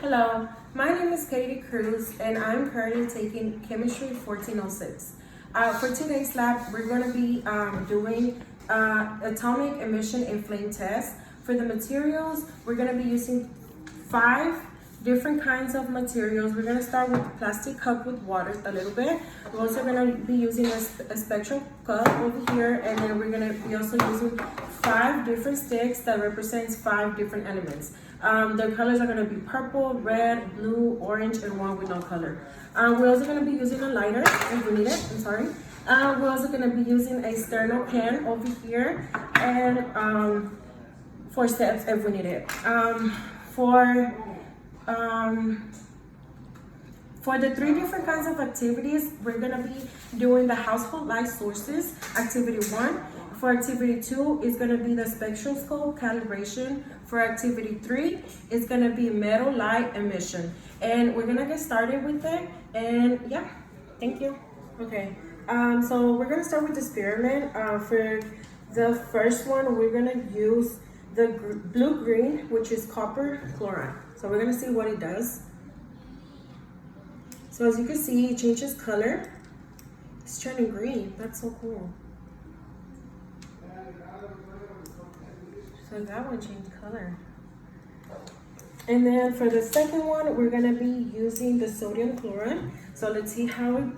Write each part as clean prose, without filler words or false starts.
Hello, my name is Katie Cruz and I'm currently taking Chemistry 1406. For today's lab, we're going to be doing atomic emission and flame test. For the materials, we're going to be using 5 different kinds of materials. We're going to start with the plastic cup with water a little bit. We're also going to be using a spectral cup over here, and then we're going to be also using 5 different sticks that represents 5 different elements. The colors are going to be purple, red, blue, orange, and one with no color. We're also going to be using a lighter if we need it. I'm sorry. We're also going to be using a sterno can over here, and 4 steps if we need it. For the 3 different kinds of activities, we're going to be doing the household light sources, activity 1. For activity 2, it's going to be the spectroscope calibration. For activity 3, it's going to be metal light emission. And we're going to get started with it. And yeah, thank you. Okay, so we're going to start with the experiment. For the first one, we're going to use the blue-green, which is copper chloride. So we're going to see what it does. So as you can see, it changes color. It's turning green. That's so cool. So that one changed color. And then for the second one, we're gonna be using the sodium chloride. So let's see how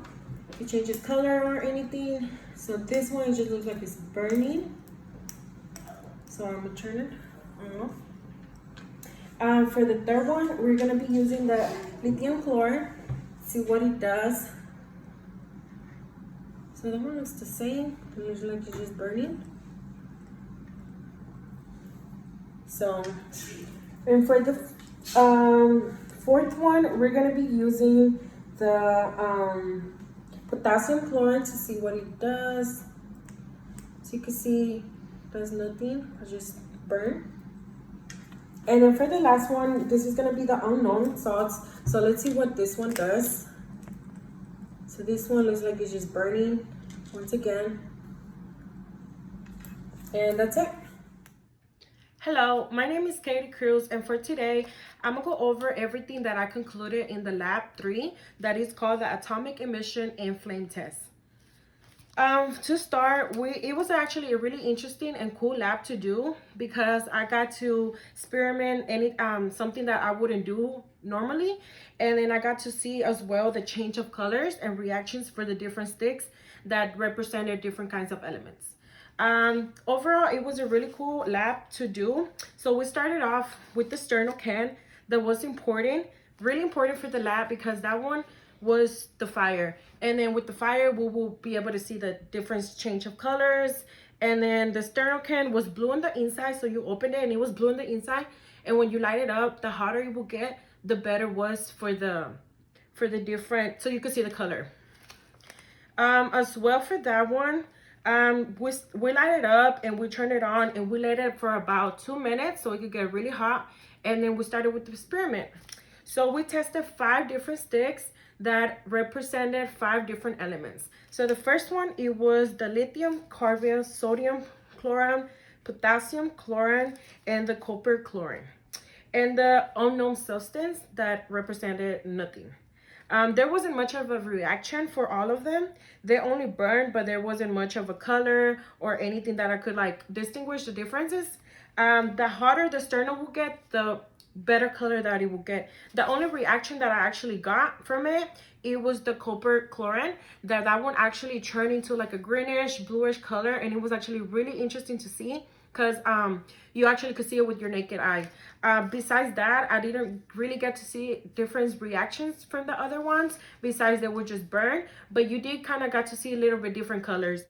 it changes color or anything. So this one just looks like it's burning. So I'm gonna turn it off. For the third one, we're gonna be using the lithium chloride. See what it does. So that one looks the same. It looks like it's just burning. So, and for the fourth one, we're gonna be using the potassium chloride to see what it does. So you can see it does nothing, it just burn. And then for the last one, this is gonna be the unknown salts. So let's see what this one does. So this one looks like it's just burning once again. And that's it. Hello, my name is Katie Cruz, and for today, I'm gonna go over everything that I concluded in the lab 3, that is called the atomic emission and flame test. To start, it was actually a really interesting and cool lab to do because I got to experiment something that I wouldn't do normally, and then I got to see as well the change of colors and reactions for the different sticks that represented different kinds of elements. Overall, it was a really cool lab to do. So we started off with the sterno can. That was important, really important for the lab because that one was the fire. And then with the fire, we will be able to see the different change of colors. And then the sterno can was blue on the inside. So you opened it and it was blue on the inside. And when you light it up, the hotter it will get, the better was for the different, so you could see the color. As well for that one, we light it up and we turn it on and we let it for about 2 minutes so it could get really hot, and then we started with the experiment. So we tested 5 different sticks that represented 5 different elements. So the first one, it was the lithium carbide, sodium chloride, potassium chloride, and the copper chloride, and the unknown substance that represented nothing. There wasn't much of a reaction for all of them. They only burned, but there wasn't much of a color or anything that I could like distinguish the differences. The hotter the sterno will get, the better color that it will get. The only reaction that I actually got from it, it was the copper chloride. That one actually turned into like a greenish, bluish color, and it was actually really interesting to see because you actually could see it with your naked eye. Besides that, I didn't really get to see different reactions from the other ones, besides they were just burned, but you did kind of got to see a little bit different colors.